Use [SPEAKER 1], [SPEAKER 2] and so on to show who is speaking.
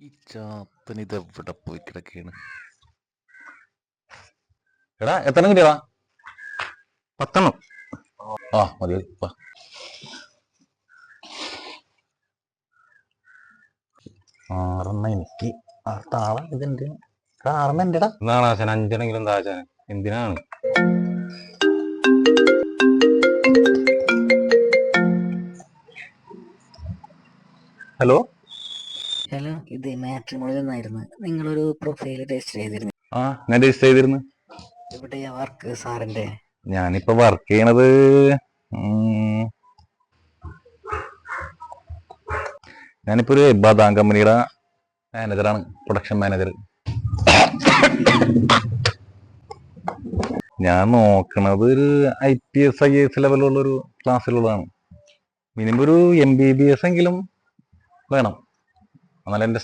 [SPEAKER 1] ഈ ചാത്തൻ ഇതെവിടെ പോയി കിടക്കുകയാണ്? എടാ എത്ര കിട്ടിയടാ? 10. ആ മതി. 6 എനിക്ക്. താളം ഇതെന്ത്? 6 എന്റെടാ. എന്താണ് ആശാൻ 5 എന്താ ആശാൻ? എന്തിനാണ്? ഹലോ
[SPEAKER 2] ഹലോ, ഇത് മാട്രിമോണിയിൽ നിന്നായിരുന്നു. നിങ്ങളൊരു പ്രൊഫൈൽ രജിസ്റ്റർ ചെയ്തിരുന്നു.
[SPEAKER 1] ആ ഞാൻ രജിസ്റ്റർ ചെയ്തിരുന്നു.
[SPEAKER 2] എവിടെയാ വർക്ക് സാറിന്റെ?
[SPEAKER 1] ഞാനിപ്പോ വർക്ക് ചെയ്യണത് ഞാനിപ്പോ ഒരു ബദാം കമ്പനിയുടെ മാനേജറാണ്, പ്രൊഡക്ഷൻ മാനേജർ. ഞാൻ നോക്കണത് ഒരു IPS IAS ലെവലുള്ള ഒരു ക്ലാസ്സിലുള്ളതാണ്. മിനിമം ഒരു MBBS എങ്കിലും വേണം, എന്നാലും എൻ്റെ